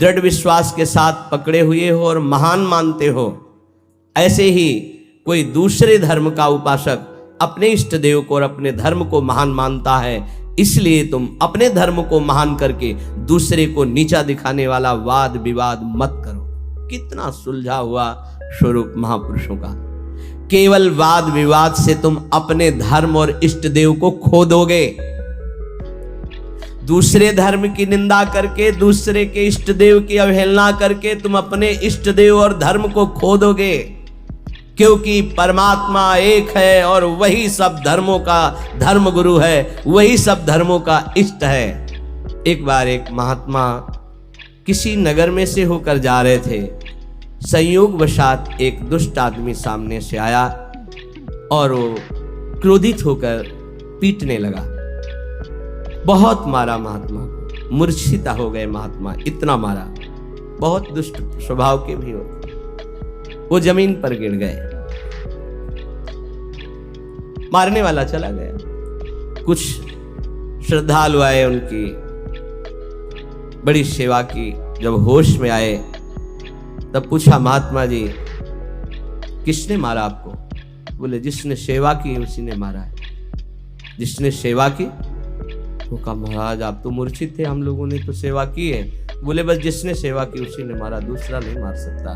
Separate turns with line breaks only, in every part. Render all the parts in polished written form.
दृढ़ विश्वास के साथ पकड़े हुए हो और महान मानते हो, ऐसे ही कोई दूसरे धर्म का उपासक अपने इष्ट देव को और अपने धर्म को महान मानता है, इसलिए तुम अपने धर्म को महान करके दूसरे को नीचा दिखाने वाला वाद विवाद मत करो। कितना सुलझा हुआ स्वरूप महापुरुषों का। केवल वाद विवाद से तुम अपने धर्म और इष्ट देव को खो दोगे। दूसरे धर्म की निंदा करके, दूसरे के इष्ट देव की अवहेलना करके तुम अपने इष्ट देव और धर्म को खो दोगे, क्योंकि परमात्मा एक है और वही सब धर्मों का धर्म गुरु है, वही सब धर्मों का इष्ट है। एक बार एक महात्मा किसी नगर में से होकर जा रहे थे। संयोगवशात एक दुष्ट आदमी सामने से आया और वो क्रोधित होकर पीटने लगा। बहुत मारा महात्मा को, मूर्छित हो गए महात्मा, इतना मारा। बहुत दुष्ट स्वभाव के भी होते, वो जमीन पर गिर गए। मारने वाला चला गया। कुछ श्रद्धालु आए, उनकी बड़ी सेवा की। जब होश में आए तब पूछा, महात्मा जी किसने मारा आपको? बोले, जिसने सेवा की उसी ने मारा है। जिसने सेवा की? वो कहा, महाराज आप तो मूर्छित थे, हम लोगों ने तो सेवा की है। बोले, बस जिसने सेवा की उसी ने मारा, दूसरा नहीं मार सकता।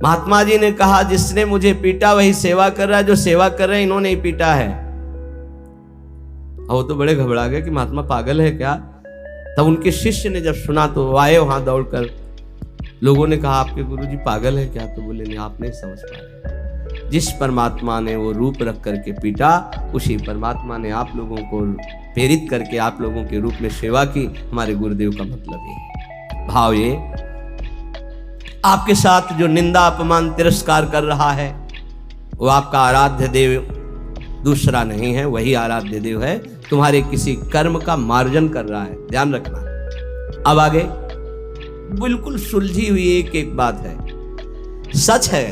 महात्मा जी ने कहा, जिसने मुझे पीटा वही सेवा कर रहा है, जो सेवा कर रहे हैं इन्होंने ही पीटा है। वो तो बड़े घबरा गए कि महात्मा पागल है क्या। तब उनके शिष्य ने जब सुना तो आए वहां दौड़कर। लोगों ने कहा, आपके गुरुजी पागल है क्या? तो बोले, नहीं, आप नहीं समझ पा रहे। जिस परमात्मा ने वो रूप रख करके पीटा, उसी परमात्मा ने आप लोगों को प्रेरित करके आप लोगों के रूप में सेवा की। हमारे गुरुदेव का मतलब ये भाव, ये आपके साथ जो निंदा अपमान तिरस्कार कर रहा है वो आपका आराध्य देव दूसरा नहीं है, वही आराध्य देव है। तुम्हारे किसी कर्म का मार्जन कर रहा है, ध्यान रखना। अब आगे बिल्कुल सुलझी हुई एक एक बात है। सच है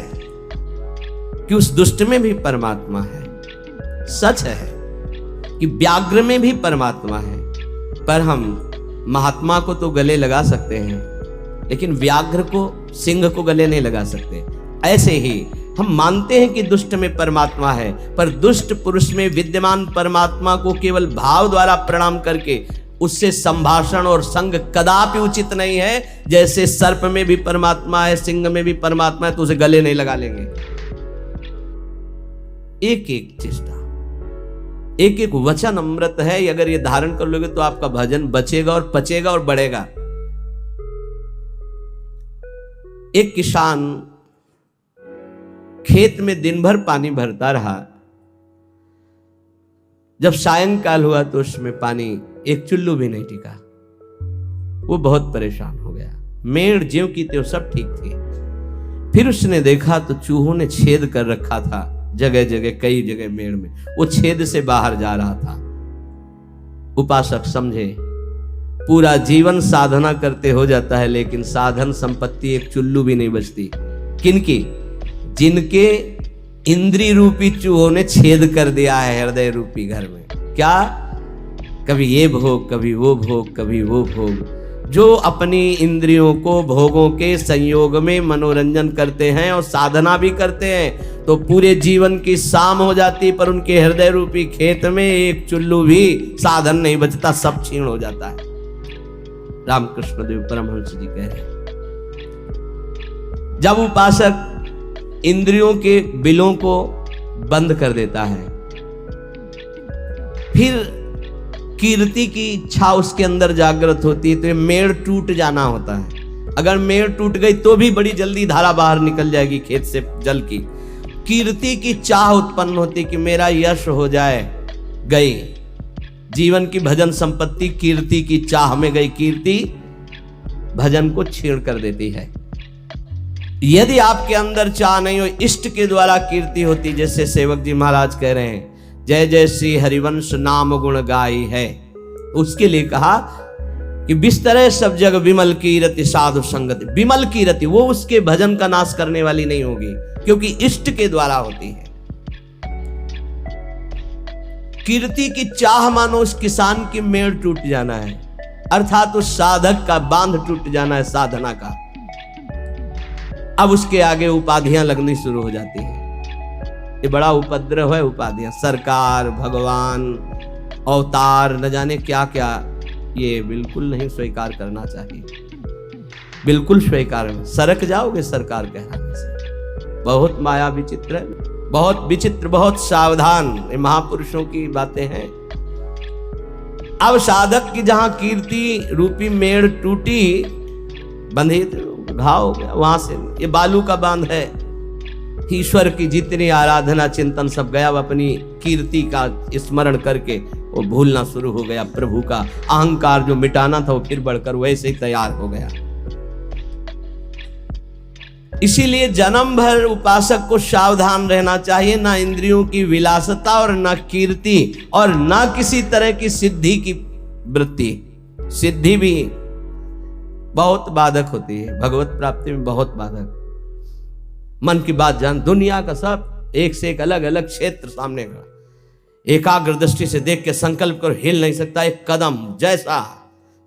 कि उस दुष्ट में भी परमात्मा है। सच है कि व्याघ्र में भी परमात्मा है। पर हम महात्मा को तो गले लगा सकते हैं, लेकिन व्याघ्र को, सिंह को गले नहीं लगा सकते। ऐसे ही हम मानते हैं कि दुष्ट में परमात्मा है, पर दुष्ट पुरुष में विद्यमान परमात्मा को केवल भाव द्वारा प्रणाम करके उससे संभाषण और संग कदापि उचित नहीं है। जैसे सर्प में भी परमात्मा है, सिंह में भी परमात्मा है, तो उसे गले नहीं लगा लेंगे। एक एक चेष्टा, एक एक वचन अमृत है। अगर ये धारण कर लोगे तो आपका भजन बचेगा और पचेगा और बढ़ेगा। एक किसान खेत में दिन भर पानी भरता रहा। जब सायंकाल हुआ तो उसमें पानी एक चुल्लू भी नहीं टिका। वो बहुत परेशान हो गया। मेड़ ज्यों की त्यों सब ठीक थी। फिर उसने देखा तो चूहों ने छेद कर रखा था जगह जगह, कई जगह मेड़ में। वो छेद से बाहर जा रहा था। उपासक समझे, पूरा जीवन साधना करते हो जाता है, लेकिन साधन संपत्ति एक चुल्लू भी नहीं बचती। किनकी? जिनके इंद्रिय रूपी चूहों ने छेद कर दिया है हृदय रूपी घर में। क्या? कभी ये भोग, कभी वो भोग, कभी वो भोग। जो अपनी इंद्रियों को भोगों के संयोग में मनोरंजन करते हैं और साधना भी करते हैं, तो पूरे जीवन की शाम हो जाती, पर उनके हृदय रूपी खेत में एक चुल्लू भी साधन नहीं बचता, सब क्षीण हो जाता है। रामकृष्ण देव परमहंस जी कह रहे हैं, जब उपासक इंद्रियों के बिलों को बंद कर देता है, फिर कीर्ति की इच्छा उसके अंदर जागृत होती है, तो ये मेड़ टूट जाना होता है। अगर मेड़ टूट गई तो भी बड़ी जल्दी धारा बाहर निकल जाएगी खेत से जल की। कीर्ति की चाह उत्पन्न होती कि मेरा यश हो जाए। गई जीवन की भजन संपत्ति कीर्ति की चाह में गई। कीर्ति भजन को छीण कर देती है। यदि आपके अंदर चाह नहीं हो, इष्ट के द्वारा कीर्ति होती, जैसे सेवक जी महाराज कह रहे हैं, जय जय श्री हरिवंश नाम गुण गाई है, उसके लिए कहा कि बिस्तरे सब जग विमल कीरति साधु संगति। विमल कीरति वो उसके भजन का नाश करने वाली नहीं होगी, क्योंकि इष्ट के द्वारा होती है। कीर्ति की चाह मानो उस किसान की मेड़ टूट जाना है। अर्थात उस साधक का बांध टूट जाना है साधना का। अब उसके आगे उपाधियां लगनी शुरू हो जाती हैं। ये बड़ा उपद्रव है उपाधियां, सरकार, भगवान, अवतार, न जाने क्या क्या। ये बिल्कुल नहीं स्वीकार करना चाहिए, बिल्कुल स्वीकार नहीं। सरक जाओगे सरकार के हाथ से। बहुत माया विचित्र है, बहुत विचित्र, बहुत सावधान। ये महापुरुषों की बातें हैं। अब साधक की जहां कीर्ति रूपी मेड़ टूटी, बंधे घाव हो गया वहां से। ये बालू का बांध है। ईश्वर की जितनी आराधना चिंतन सब गया, वो अपनी कीर्ति का स्मरण करके वो भूलना शुरू हो गया। प्रभु का अहंकार जो मिटाना था वो फिर बढ़कर वैसे ही तैयार हो गया। इसीलिए जन्म भर उपासक को सावधान रहना चाहिए, ना इंद्रियों की विलासता और ना कीर्ति और ना किसी तरह की सिद्धि की वृत्ति। सिद्धि भी बहुत बाधक होती है, भगवत प्राप्ति में बहुत बाधक। मन की बात जान, दुनिया का सब एक से एक अलग अलग क्षेत्र सामने का, एकाग्र दृष्टि से देख के संकल्प कर हिल नहीं सकता। एक कदम जैसा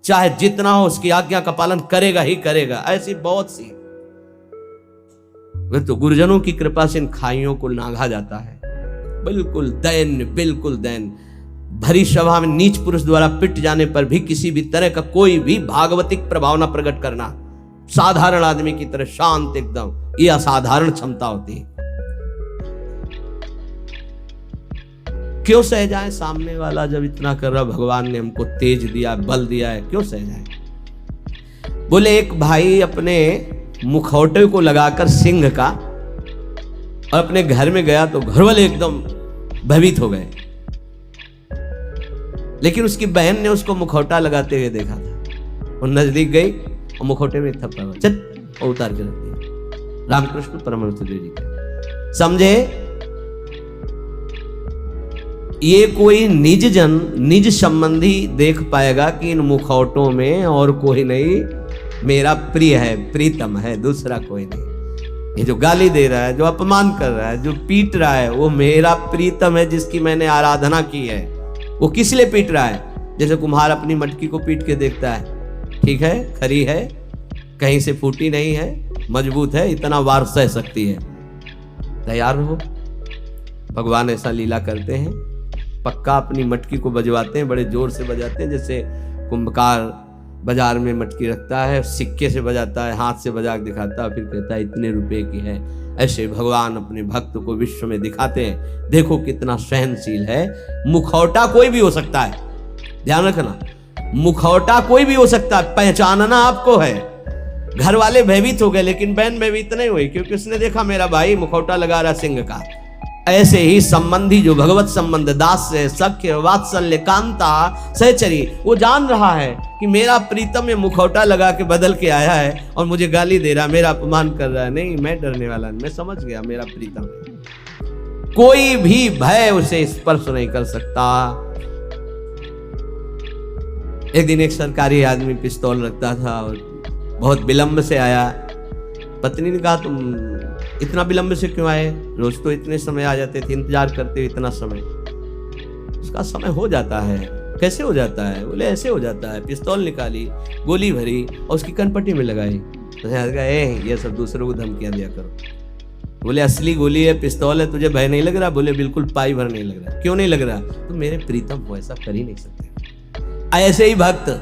चाहे जितना हो उसकी आज्ञा का पालन करेगा ही करेगा। ऐसी बहुत सी, वे तो गुरुजनों की कृपा से इन खाइयों को नांगा जाता है। बिल्कुल दैन्य, बिल्कुल दैन्य। भरी सभा में नीच पुरुष द्वारा पिट जाने पर भी किसी भी तरह का कोई भी भागवतिक प्रभावना प्रकट करना, साधारण आदमी की तरह शांत एकदम, ये असाधारण क्षमता होती है। क्यों सह जाए सामने वाला जब इतना कर रहा? भगवान ने हमको तेज दिया, बल दिया है, क्यों सह जाए? बोले एक भाई अपने मुखौटे को लगाकर सिंह का और अपने घर में गया तो घर वाले एकदम भयभीत हो गए, लेकिन उसकी बहन ने उसको मुखौटा लगाते हुए देखा था। वो नजदीक गई और मुखौटे में थप्पड़ चल और उतार के रख दिया। रामकृष्ण परमहंस जी के समझे, ये कोई निज जन, निज संबंधी देख पाएगा कि इन मुखौटों में और कोई नहीं, मेरा प्रिय है, प्रीतम है, दूसरा कोई नहीं। ये जो गाली दे रहा है, जो अपमान कर रहा है, जो पीट रहा है, वो मेरा प्रीतम है जिसकी मैंने आराधना की है। वो किस लिए पीट रहा है? जैसे कुम्हार अपनी मटकी को पीट के देखता है, ठीक है, खरी है, कहीं से फूटी नहीं है, मजबूत है, इतना वार सह सकती है, तैयार हो। भगवान ऐसा लीला करते हैं, पक्का अपनी मटकी को बजवाते हैं, बड़े जोर से बजाते हैं। जैसे कुंभकार बाजार में मटकी रखता है, सिक्के से बजाता है, हाथ से बजा के दिखाता है, फिर कहता है इतने रुपए की है। ऐसे भगवान अपने भक्त को विश्व में दिखाते हैं, देखो कितना सहनशील है। मुखौटा कोई भी हो सकता है, ध्यान रखना, मुखौटा कोई भी हो सकता है, पहचानना आपको है। घर वाले भयभीत हो गए, लेकिन बहन भयभीत नहीं हुई, क्योंकि उसने देखा मेरा भाई मुखौटा लगा रहा सिंह का। ऐसे ही संबंधी जो भगवत संबंध, दास से सख्य, वात्सल्य, कांता, सहचरी, वो जान रहा है कि मेरा प्रीतम में मुखौटा लगा के बदल के आया है और मुझे गाली दे रहा, मेरा अपमान कर रहा है। नहीं, मैं डरने वाला नहीं, मैं समझ गया मेरा प्रीतम है। कोई भी भय उसे स्पर्श नहीं कर सकता। एक दिन एक सरकारी आदमी पिस्तौल रखता था और बहुत विलंब से आया। पत्नी ने कहा तुम इतना विलंब से क्यों आए? रोज तो इतने समय आ जाते थे, इंतजार करते हो इतना समय। उसका समय हो जाता है। कैसे हो जाता है? बोले ऐसे हो जाता है। पिस्तौल निकाली, गोली भरी और उसकी कनपट्टी में लगाई। तो ये सब दूसरों को धमकियां दिया करो। बोले असली गोली है, पिस्तौल है, तुझे भय नहीं लग रहा? बोले बिल्कुल पाई भर नहीं लग रहा। क्यों नहीं लग रहा? तो मेरे प्रीतम को ऐसा कर ही नहीं सकते। ऐसे ही भक्त,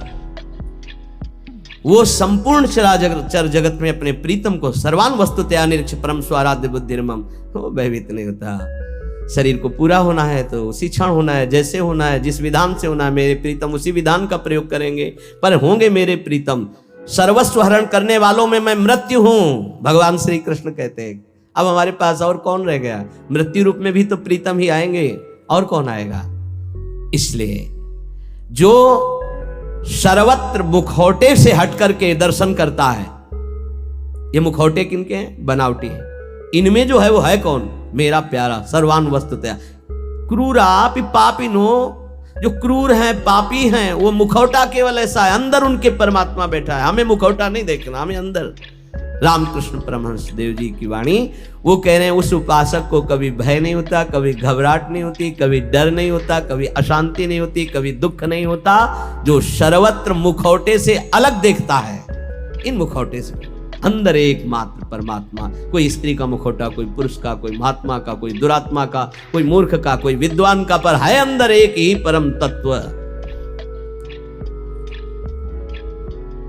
वो संपूर्ण चर जगत में अपने प्रीतम को सर्वान वस्तुतया निरीक्ष परम स्वाराध्य बुद्धिर्मम, वो भयभीत नहीं होता। शरीर को पूरा होना है तो उसी क्षण होना है, जैसे होना है, जिस विधान से होना है, मेरे प्रीतम उसी विधान का प्रयोग करेंगे, पर होंगे मेरे प्रीतम। सर्वस्व हरण करने वालों में मैं मृत्यु हूं, भगवान श्री कृष्ण कहते हैं। अब हमारे पास और कौन रह गया? मृत्यु रूप में भी तो प्रीतम ही आएंगे, और कौन आएगा? इसलिए जो सर्वत्र मुखौटे से हट करके दर्शन करता है, ये मुखौटे किनके हैं? बनावटी हैं। इनमें जो है वो है कौन? मेरा प्यारा, सर्वान वस्तुतया। क्रूरापि पापिनो, जो क्रूर हैं, पापी हैं, वो मुखौटा केवल ऐसा है, अंदर उनके परमात्मा बैठा है। हमें मुखौटा नहीं देखना, हमें अंदर रामकृष्ण परमहंस देव जी की वाणी। वो कह रहे हैं उस उपासक को कभी भय नहीं होता, कभी घबराहट नहीं होती, कभी डर नहीं होता, कभी अशांति नहीं होती, कभी दुख नहीं होता, जो सर्वत्र मुखौटे से अलग देखता है। इन मुखौटे से अंदर एकमात्र परमात्मा, कोई स्त्री का मुखौटा, कोई पुरुष का, कोई महात्मा का, कोई दुरात्मा का, कोई मूर्ख का, कोई विद्वान का, पर है अंदर एक ही परम तत्व।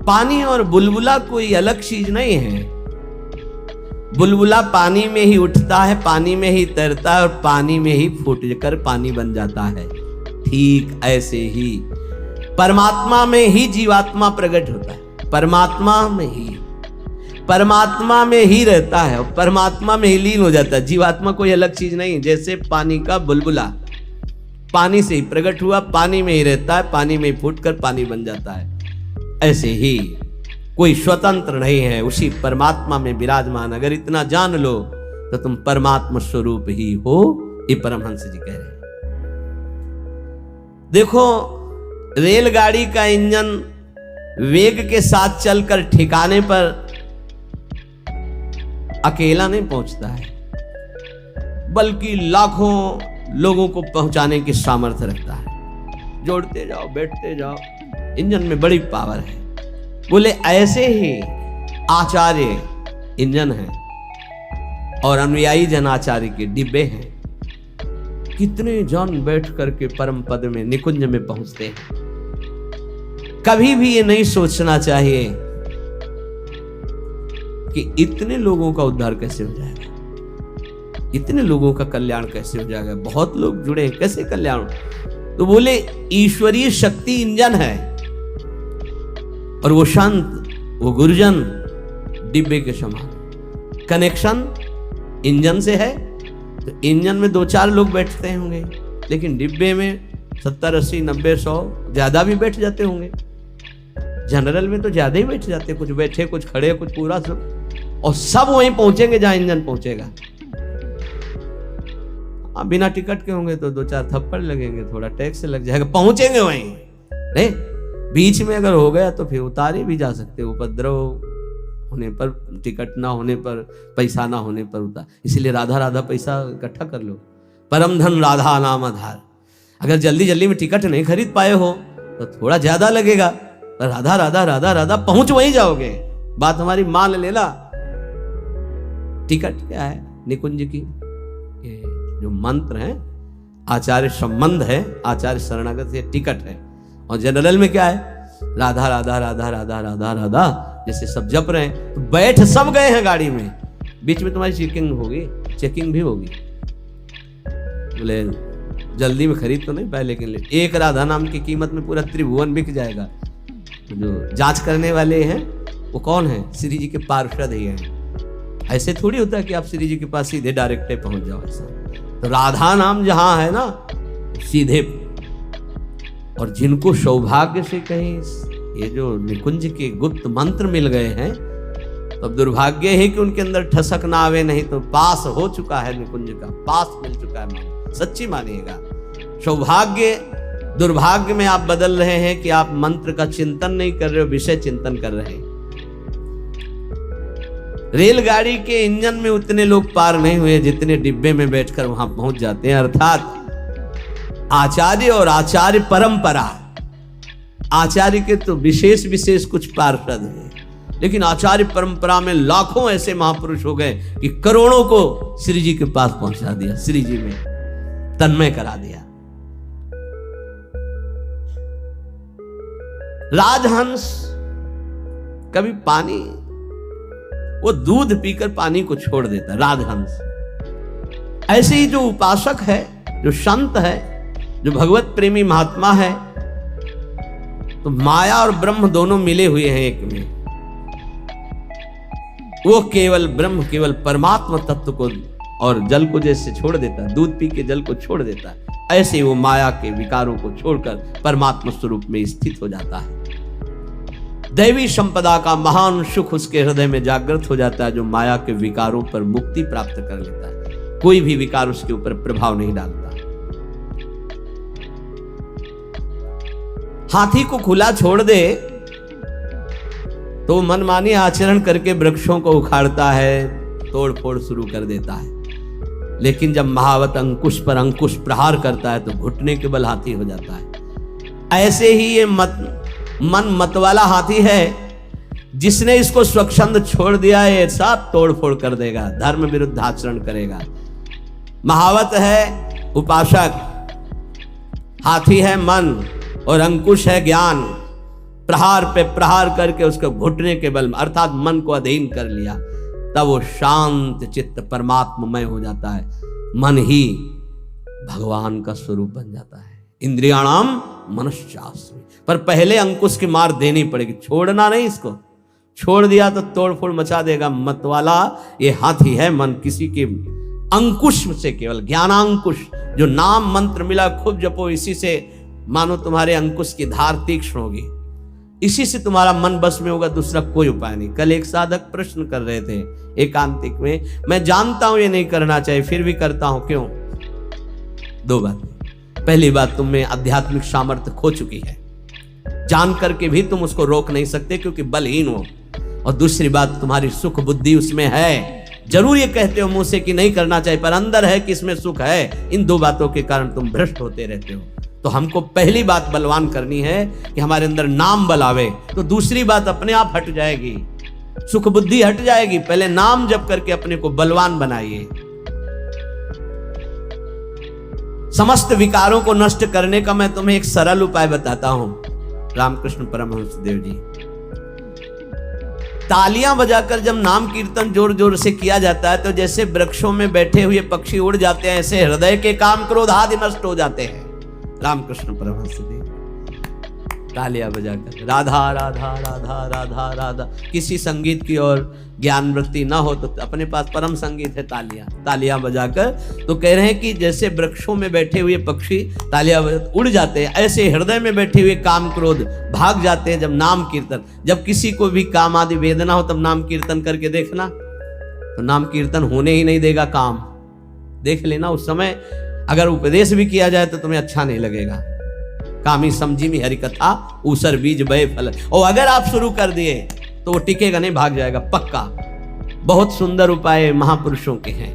पानी और बुलबुला कोई अलग चीज नहीं है। बुलबुला पानी में ही उठता है, पानी में ही तैरता है और पानी में ही फूट कर पानी बन जाता है। ठीक ऐसे ही परमात्मा में ही जीवात्मा प्रकट होता है, परमात्मा में ही रहता है और परमात्मा में ही लीन हो जाता है। जीवात्मा कोई अलग चीज नहीं। जैसे पानी का बुलबुला पानी से ही प्रकट हुआ, पानी में ही रहता है, पानी में ही फूटकर पानी बन जाता है, ऐसे ही कोई स्वतंत्र नहीं है, उसी परमात्मा में विराजमान। अगर इतना जान लो तो तुम परमात्मा स्वरूप ही हो, ये परमहंस जी कह रहे हैं। देखो, रेलगाड़ी का इंजन वेग के साथ चलकर ठिकाने पर अकेला नहीं पहुंचता है, बल्कि लाखों लोगों को पहुंचाने की सामर्थ्य रखता है। जोड़ते जाओ, बैठते जाओ, इंजन में बड़ी पावर है। बोले ऐसे ही आचार्य इंजन है और अनुयायी जन आचार्य के डिब्बे हैं। कितने जन बैठ करके परम पद में, निकुंज में पहुंचते हैं। कभी भी ये नहीं सोचना चाहिए कि इतने लोगों का उद्धार कैसे हो जाएगा, इतने लोगों का कल्याण कैसे हो जाएगा, बहुत लोग जुड़े हैं, कैसे कल्याण। तो बोले ईश्वरीय शक्ति इंजन है और वो संत, वो गुरुजन डिब्बे के समान। कनेक्शन इंजन से है तो इंजन में 2-4 लोग बैठते होंगे, लेकिन डिब्बे में 70, 80, 90, 100 ज्यादा भी बैठ जाते होंगे। जनरल में तो ज्यादा ही बैठ जाते, कुछ बैठे, कुछ खड़े, कुछ पूरा सब, और सब वहीं पहुंचेंगे जहां इंजन पहुंचेगा। आप बिना टिकट के होंगे तो 2-4 थप्पड़ लगेंगे, थोड़ा टैक्स लग जाएगा, पहुंचेंगे वहीं। नहीं, बीच में अगर हो गया तो फिर उतारे भी जा सकते, उपद्रव होने पर, टिकट ना होने पर, पैसा ना होने पर उतार। इसलिए राधा राधा पैसा इकट्ठा कर लो, परम धन राधा नाम आधार। अगर जल्दी जल्दी में टिकट नहीं खरीद पाए हो तो थोड़ा ज्यादा लगेगा, पर राधा राधा राधा राधा पहुंच वहीं जाओगे। बात हमारी मान लेना। टिकट क्या है? निकुंज की ये जो मंत्र है, आचार्य संबंध है, आचार्य शरणागत से टिकट है। और जनरल में क्या है? राधा राधा राधा राधा राधा राधा, जैसे सब जप रहे हैं। तो बैठ सब गए हैं गाड़ी में, बीच में तुम्हारी चेकिंग भी होगी। बोले जल्दी में खरीद तो नहीं पाए, लेकिन एक राधा नाम की कीमत में पूरा त्रिभुवन बिक जाएगा। जो जांच करने वाले हैं वो कौन है? श्री जी के पार्षद ही हैं। ऐसे थोड़ी होता है कि आप श्री जी के पास सीधे डायरेक्ट पहुंच जाओ, ऐसा। तो राधा नाम जहां है ना, सीधे। और जिनको सौभाग्य से कहीं ये जो निकुंज के गुप्त मंत्र मिल गए हैं, तो अब दुर्भाग्य है कि उनके अंदर ठसक ना आवे, नहीं तो पास हो चुका है निकुंज का, पास मिल चुका है। सच्ची मानिएगा, सौभाग्य दुर्भाग्य में आप बदल रहे हैं कि आप मंत्र का चिंतन नहीं कर रहे हो, विषय चिंतन कर रहे हैं। रेलगाड़ी के इंजन में उतने लोग पार नहीं हुए जितने डिब्बे में बैठकर वहां पहुंच जाते हैं। अर्थात आचार्य और आचार्य परंपरा, आचार्य के तो विशेष विशेष कुछ पार्षद हैं, लेकिन आचार्य परंपरा में लाखों ऐसे महापुरुष हो गए कि करोड़ों को श्री जी के पास पहुंचा दिया, श्री जी में तन्मय करा दिया। राजहंस कभी पानी, वो दूध पीकर पानी को छोड़ देता है, राजहंस। ऐसे ही जो उपासक है, जो संत है, जो भगवत प्रेमी महात्मा है, तो माया और ब्रह्म दोनों मिले हुए हैं एक में। वो केवल ब्रह्म, केवल परमात्मा तत्व को और जल को जैसे छोड़ देता है, दूध पी के जल को छोड़ देता है, ऐसे वो माया के विकारों को छोड़कर परमात्मा स्वरूप में स्थित हो जाता है। दैवी संपदा का महान सुख उसके हृदय में जागृत हो जाता है, जो माया के विकारों पर मुक्ति प्राप्त कर लेता है। कोई भी विकार उसके ऊपर प्रभाव नहीं डालता। हाथी को खुला छोड़ दे तो मनमानी आचरण करके वृक्षों को उखाड़ता है, तोड़ फोड़ शुरू कर देता है। लेकिन जब महावत अंकुश पर अंकुश प्रहार करता है तो घुटने के बल हाथी हो जाता है। ऐसे ही ये मन मतवाला हाथी है, जिसने इसको स्वच्छंद छोड़ दिया है, ये सब तोड़ फोड़ कर देगा, धर्म विरुद्ध आचरण करेगा। महावत है उपासक, हाथी है मन और अंकुश है ज्ञान। प्रहार पे प्रहार करके उसको घुटने के बल में अर्थात मन को अधीन कर लिया, तब वो शांत चित्त परमात्ममय हो जाता है। मन ही भगवान का स्वरूप बन जाता है। इंद्रियाणाम मनश्चास्मि, पर पहले अंकुश की मार देनी पड़ेगी, छोड़ना नहीं। इसको छोड़ दिया तो तोड़ फोड़ मचा देगा। मत वाला ये हाथी है मन, किसी के अंकुश से, केवल ज्ञानांकुश, जो नाम मंत्र मिला खूब जपो, इसी से मानो तुम्हारे अंकुश की धार तीक्ष्ण होगी, इसी से तुम्हारा मन बस में होगा, दूसरा कोई उपाय नहीं। कल एक साधक प्रश्न कर रहे थे एकांतिक में, मैं जानता हूं ये नहीं करना चाहिए फिर भी करता हूं, क्यों? दो बातें। पहली बात, तुम में आध्यात्मिक सामर्थ्य खो चुकी है, जान करके भी तुम उसको रोक नहीं सकते क्योंकि बलहीन हो। और दूसरी बात, तुम्हारी सुख बुद्धि उसमें है, जरूर ये कहते हो मुंह से कि नहीं करना चाहिए, पर अंदर है कि इसमें सुख है। इन दो बातों के कारण तुम भ्रष्ट होते रहते हो। तो हमको पहली बात बलवान करनी है कि हमारे अंदर नाम बल आवे, तो दूसरी बात अपने आप हट जाएगी, सुख बुद्धि हट जाएगी। पहले नाम जप करके अपने को बलवान बनाइए। समस्त विकारों को नष्ट करने का मैं तुम्हें एक सरल उपाय बताता हूं। रामकृष्ण परमहंस देव जी, तालियां बजाकर जब नाम कीर्तन जोर जोर से किया जाता है तो जैसे वृक्षों में बैठे हुए पक्षी उड़ जाते हैं, ऐसे हृदय के काम क्रोध आदि नष्ट हो जाते हैं। रामकृष्ण परमहंस देव तालियां बजाकर राधा राधा राधा राधा राधा, किसी संगीत की और ज्ञान वृत्ति ना हो तो अपने पास परम संगीत है तालियां, तालियां बजाकर। तो कह रहे हैं कि जैसे वृक्षों में बैठे हुए पक्षी तालियां उड़ जाते हैं, ऐसे हृदय में बैठे हुए काम क्रोध भाग जाते हैं जब नाम कीर्तन। जब किसी को भी काम आदि वेदना हो तब नाम कीर्तन करके देखना, तो नाम कीर्तन होने ही नहीं देगा काम। देख लेना, उस समय अगर उपदेश भी किया जाए तो तुम्हें अच्छा नहीं लगेगा। कामी समझी में हरि कथा ऊसर बीज बय फल, और अगर आप शुरू कर दिए तो वो टिकेगा नहीं, भाग जाएगा पक्का। बहुत सुंदर उपाय महापुरुषों के हैं।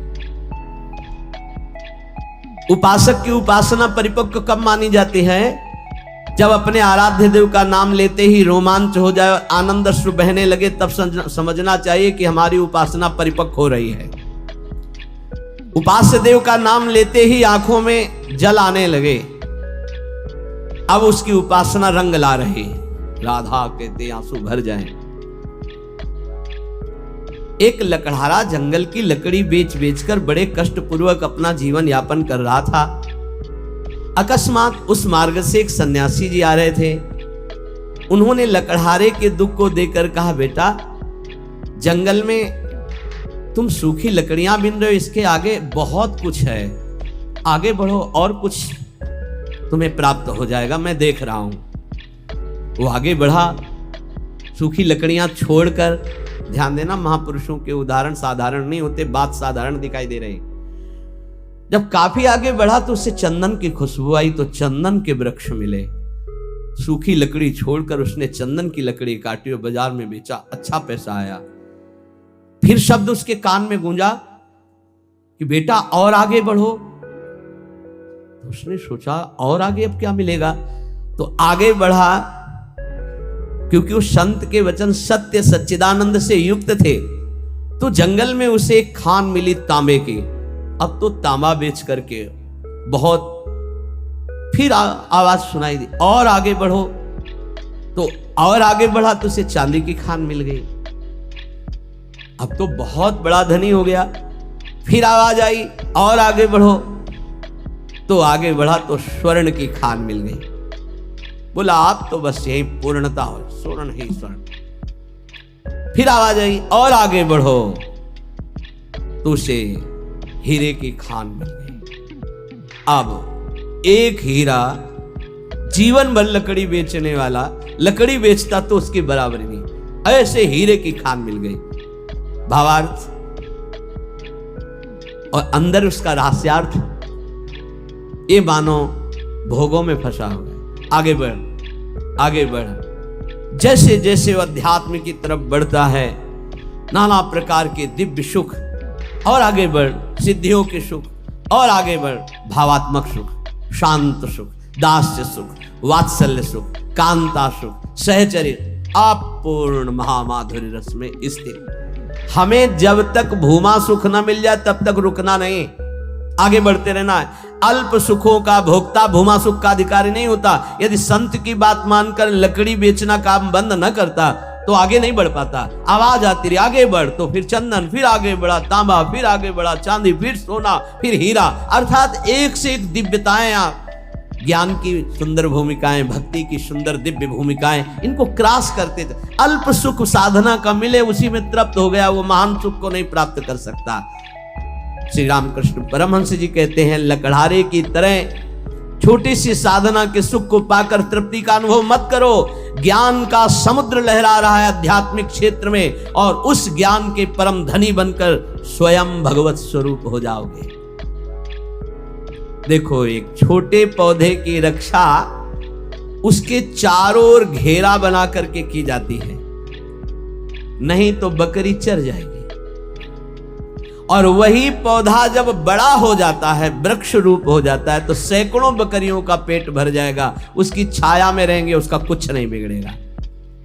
उपासक की उपासना परिपक्व कब मानी जाती है? जब अपने आराध्य देव का नाम लेते ही रोमांच हो जाए, आनंद अश्रु बहने लगे, तब समझना चाहिए कि हमारी उपासना परिपक्व हो रही है। उपास्य देव का नाम लेते ही आंखों में जल आने लगे, अब उसकी उपासना रंग ला रही। राधा कहते आंसू भर जाएं। एक लकड़हारा जंगल की लकड़ी बेच बेचकर बड़े कष्ट पूर्वक अपना जीवन यापन कर रहा था। अकस्मात उस मार्ग से एक सन्यासी जी आ रहे थे। उन्होंने लकड़हारे के दुख को देखकर कहा, बेटा जंगल में तुम सूखी लकड़ियां बिन रहे हो, इसके आगे बहुत कुछ है, आगे बढ़ो और कुछ तुम्हें प्राप्त हो जाएगा, मैं देख रहा हूं। वो आगे बढ़ा, सूखी लकड़ियां छोड़कर, ध्यान देना महापुरुषों के उदाहरण साधारण नहीं होते, बात साधारण दिखाई दे रही। जब काफी आगे बढ़ा तो उससे चंदन की खुशबू आई, तो चंदन के वृक्ष मिले। सूखी लकड़ी छोड़कर उसने चंदन की लकड़ी काटी और बाजार में बेचा, अच्छा पैसा आया। फिर शब्द उसके कान में गूंजा कि बेटा और आगे बढ़ो। तो उसने सोचा और आगे अब क्या मिलेगा, तो आगे बढ़ा, क्योंकि उस संत के वचन सत्य सच्चिदानंद से युक्त थे। तो जंगल में उसे एक खान मिली तांबे की, अब तो तांबा बेच करके बहुत, फिर आवाज सुनाई दी और आगे बढ़ो, तो और आगे बढ़ा तो उसे चांदी की खान मिल गई, अब तो बहुत बड़ा धनी हो गया। फिर आवाज आई और आगे बढ़ो, तो आगे बढ़ा तो स्वर्ण की खान मिल गई। बोला आप तो बस यही पूर्णता हो, स्वर्ण ही स्वर्ण। फिर आवाज आई और आगे बढ़ो, तो उसे हीरे की खान मिल गई। अब एक हीरा जीवन भर लकड़ी बेचने वाला लकड़ी बेचता तो उसकी बराबरी नहीं, ऐसे हीरे की खान मिल गई। भावार्थ और अंदर उसका रहस्यार्थ, ये मानो भोगों में फंसा हुआ है। आगे बढ़ आगे बढ़, जैसे जैसे वो अध्यात्म की तरफ बढ़ता है, नाना प्रकार के दिव्य सुख, और आगे बढ़ सिद्धियों के सुख, और आगे बढ़ भावात्मक सुख, शांत सुख, दास्य सुख, वात्सल्य सुख, कांता सुख, सहचरित, अपूर्ण महामाधुर्य रस में स्थित। हमें जब तक भूमा सुख न मिल जाए तब तक रुकना नहीं, आगे बढ़ते रहना है। अल्प सुखों का भोक्ता भूमा सुख का अधिकारी नहीं होता। यदि संत की बात मानकर लकड़ी बेचना काम बंद न करता तो आगे नहीं बढ़ पाता। आवाज आती रही आगे बढ़, तो फिर चंदन, फिर आगे बढ़ा तांबा, फिर आगे बढ़ा चांदी, फिर सोना, फिर हीरा, अर्थात एक से एक दिव्यताएं, आप ज्ञान की सुंदर भूमिकाएं, भक्ति की सुंदर दिव्य भूमिकाएं, इनको क्रॉस करते थे। अल्प सुख साधना का मिले उसी में तृप्त हो गया, वो महान सुख को नहीं प्राप्त कर सकता। श्री रामकृष्ण परमहंस जी कहते हैं, लकड़हारे की तरह छोटी सी साधना के सुख को पाकर तृप्ति का अनुभव मत करो। ज्ञान का समुद्र लहरा रहा है आध्यात्मिक क्षेत्र में, और उस ज्ञान के परम धनी बनकर स्वयं भगवत स्वरूप हो जाओगे। देखो, एक छोटे पौधे की रक्षा उसके चारों ओर घेरा बना करके की जाती है, नहीं तो बकरी चर जाएगी। और वही पौधा जब बड़ा हो जाता है, वृक्ष रूप हो जाता है, तो सैकड़ों बकरियों का पेट भर जाएगा, उसकी छाया में रहेंगे, उसका कुछ नहीं बिगड़ेगा।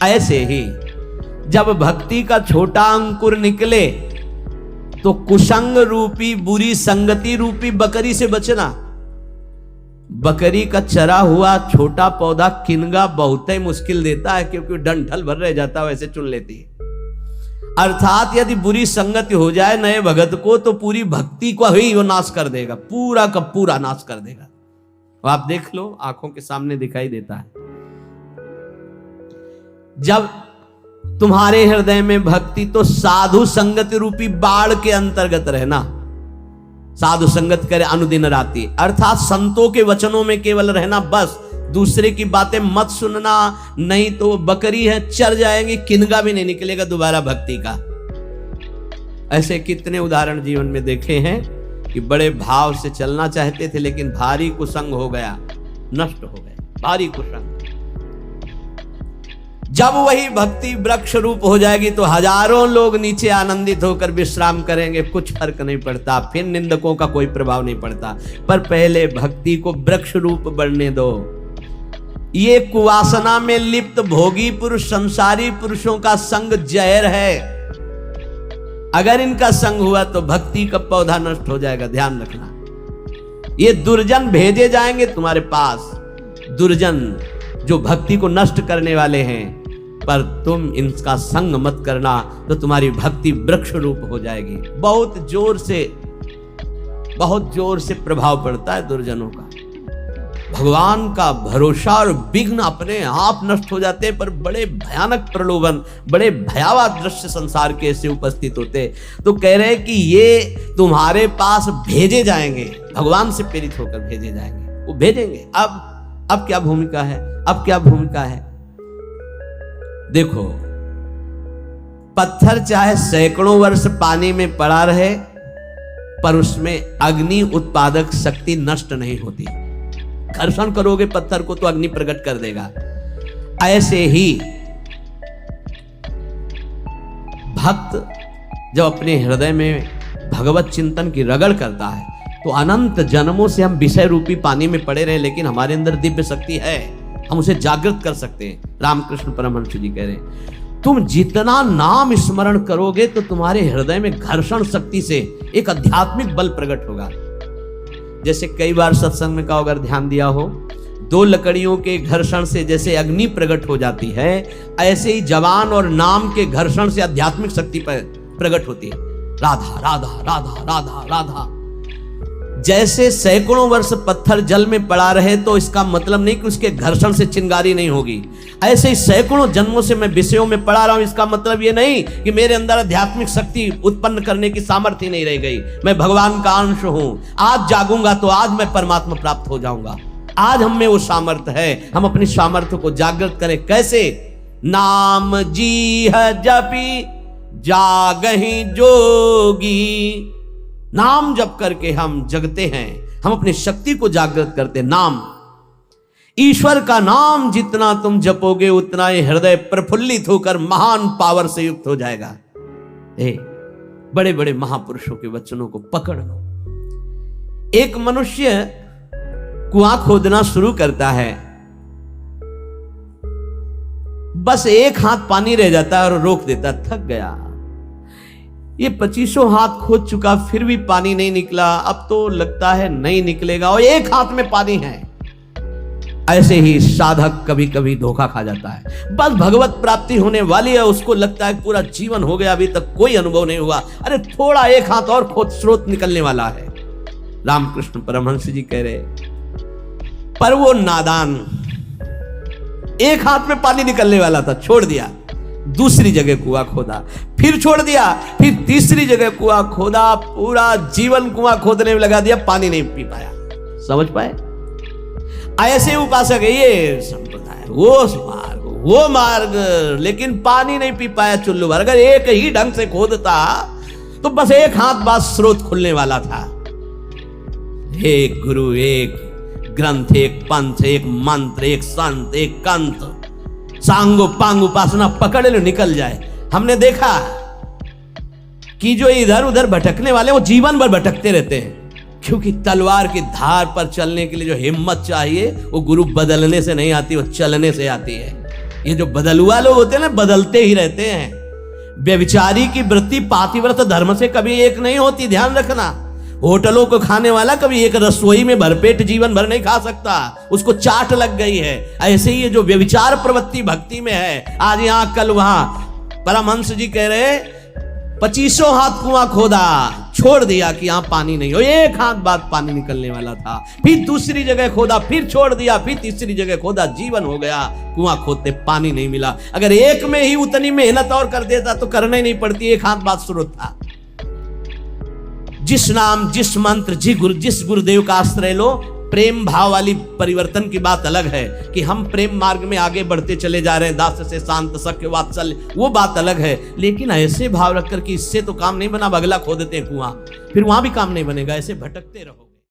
ऐसे ही जब भक्ति का छोटा अंकुर निकले तो कुसंग रूपी, बुरी संगति रूपी बकरी से बचना। बकरी का चरा हुआ छोटा पौधा किनगा बहुत ही मुश्किल देता है, क्योंकि डंठल भर रह जाता है, वैसे चुन लेती है। अर्थात यदि बुरी संगति हो जाए नए भगत को, तो पूरी भक्ति को ही वो नाश कर देगा, पूरा का पूरा नाश कर देगा। तो आप देख लो, आंखों के सामने दिखाई देता है। जब तुम्हारे हृदय में भक्ति, तो साधु संगति रूपी बाढ़ के अंतर्गत रहना। साधु संगत करे अनुदिन राति, अर्थात संतों के वचनों में केवल रहना, बस दूसरे की बातें मत सुनना, नहीं तो बकरी है, चर जाएंगे, किनगा भी नहीं निकलेगा दोबारा भक्ति का। ऐसे कितने उदाहरण जीवन में देखे हैं कि बड़े भाव से चलना चाहते थे, लेकिन भारी कुसंग हो गया, नष्ट हो गए, भारी कुसंग। जब वही भक्ति वृक्ष रूप हो जाएगी तो हजारों लोग नीचे आनंदित होकर विश्राम करेंगे, कुछ फर्क नहीं पड़ता, फिर निंदकों का कोई प्रभाव नहीं पड़ता। पर पहले भक्ति को वृक्ष रूप बढ़ने दो। ये कुवासना में लिप्त भोगी पुरुष, संसारी पुरुषों का संग जहर है। अगर इनका संग हुआ तो भक्ति का पौधा नष्ट हो जाएगा, ध्यान रखना। ये दुर्जन भेजे जाएंगे तुम्हारे पास, दुर्जन जो भक्ति को नष्ट करने वाले हैं, पर तुम इनका संग मत करना, तो तुम्हारी भक्ति वृक्ष रूप हो जाएगी। बहुत जोर से प्रभाव पड़ता है दुर्जनों का। भगवान का भरोसा और विघ्न अपने आप नष्ट हो जाते हैं, पर बड़े भयानक प्रलोभन, बड़े भयावह दृश्य संसार के ऐसे उपस्थित होते। तो कह रहे हैं कि ये तुम्हारे पास भेजे जाएंगे, भगवान से प्रेरित होकर भेजे जाएंगे, वो भेजेंगे। अब क्या भूमिका है, अब क्या भूमिका है? देखो, पत्थर चाहे सैकड़ों वर्ष पानी में पड़ा रहे, पर उसमें अग्नि उत्पादक शक्ति नष्ट नहीं होती। घर्षण करोगे पत्थर को तो अग्नि प्रकट कर देगा। ऐसे ही भक्त जब अपने हृदय में भगवत चिंतन की रगड़ करता है, तो अनंत जन्मों से हम विषय रूपी पानी में पड़े रहे, लेकिन हमारे अंदर दिव्य शक्ति है, हम उसे जागृत कर सकते हैं। रामकृष्ण परमहंस जी कह रहे हैं, तुम जितना नाम स्मरण करोगे तो तुम्हारे हृदय में घर्षण शक्ति से एक आध्यात्मिक बल प्रकट होगा। जैसे कई बार सत्संग में का अगर ध्यान दिया हो, दो लकड़ियों के घर्षण से जैसे अग्नि प्रकट हो जाती है, ऐसे ही जवान और नाम के घर्षण से आध्यात्मिक शक्ति प्रकट होती है। राधा राधा राधा राधा राधा। जैसे सैकड़ों वर्ष पत्थर जल में पड़ा रहे, तो इसका मतलब नहीं कि उसके घर्षण से चिंगारी नहीं होगी। ऐसे ही सैकड़ों जन्मों से मैं विषयों में पड़ा रहा हूं, इसका मतलब ये नहीं कि मेरे अंदर आध्यात्मिक शक्ति उत्पन्न करने की सामर्थ्य नहीं रह गई। मैं भगवान का अंश हूं। आज जागूंगा तो आज मैं परमात्मा प्राप्त हो जाऊंगा। आज हम में वो सामर्थ्य है, हम अपनी सामर्थ्य को जागृत करें। कैसे? नाम जी है जपी जागहि जोगी। नाम जप करके हम जगते हैं, हम अपनी शक्ति को जागृत करते। नाम ईश्वर का नाम जितना तुम जपोगे उतना ही हृदय प्रफुल्लित होकर महान पावर से युक्त हो जाएगा। बड़े बड़े महापुरुषों के वचनों को पकड़ लो। एक मनुष्य कुआं खोदना शुरू करता है, बस एक हाथ पानी रह जाता है और रोक देता, थक गया। ये 25 हाथ खोद चुका, फिर भी पानी नहीं निकला। अब तो लगता है नहीं निकलेगा और एक हाथ में पानी है। ऐसे ही साधक कभी कभी धोखा खा जाता है। बस भगवत प्राप्ति होने वाली है, उसको लगता है पूरा जीवन हो गया, अभी तक कोई अनुभव नहीं हुआ। अरे थोड़ा एक हाथ और खोद, स्रोत निकलने वाला है। रामकृष्ण परमहंस जी कह रहे, पर वो नादान एक हाथ में पानी निकलने वाला था, छोड़ दिया। दूसरी जगह कुआं खोदा, फिर छोड़ दिया, फिर तीसरी जगह कुआं खोदा, पूरा जीवन कुआं खोदने में लगा दिया, पानी नहीं पी पाया। समझ पाए? ऐसे उपासक है ये संप्रदाय, वो मार्ग, लेकिन पानी नहीं पी पाया चुल्लू भर। अगर एक ही ढंग से खोदता तो बस एक हाथ बाद स्रोत खुलने वाला था। एक गुरु, एक ग्रंथ, एक पंथ, एक मंत्र, एक संत, एक कंत, सांगो पांग उपासना पकड़ लो, निकल जाए। हमने देखा कि जो इधर उधर भटकने वाले वो जीवन भर भटकते रहते हैं, क्योंकि तलवार की धार पर चलने के लिए जो हिम्मत चाहिए वो गुरु बदलने से नहीं आती, वो चलने से आती है। ये जो बदलुआ लोग होते हैं ना, बदलते ही रहते हैं। व्यभिचारी की वृत्ति पातिव्रत धर्म से कभी एक नहीं होती, ध्यान रखना। होटलों को खाने वाला कभी एक रसोई में भरपेट जीवन भर नहीं खा सकता, उसको चाट लग गई है। ऐसे ही ये जो व्यभिचार प्रवृत्ति भक्ति में है, आज यहां कल वहां, परमहंस जी कह रहे 25 हाथ कुआं खोदा, छोड़ दिया कि यहां पानी नहीं हो, एक हाथ बाद पानी निकलने वाला था। फिर दूसरी जगह खोदा, फिर छोड़ दिया, फिर तीसरी जगह खोदा, जीवन हो गया। कुआं खोदते पानी नहीं मिला। अगर एक में ही उतनी मेहनत और कर देता तो करना ही नहीं पड़ती, एक हाथ बाद स्रोत था। जिस नाम, जिस मंत्र, जिस गुरुदेव का आश्रय लो, प्रेम भाव वाली परिवर्तन की बात अलग है कि हम प्रेम मार्ग में आगे बढ़ते चले जा रहे हैं, दास से शांत, सख्य, वात्सल्य, वो बात अलग है। लेकिन ऐसे भाव रखकर कि इससे तो काम नहीं बना, अगला खो देते हैं कुआं, फिर वहां भी काम नहीं बनेगा। ऐसे भटकते रहो।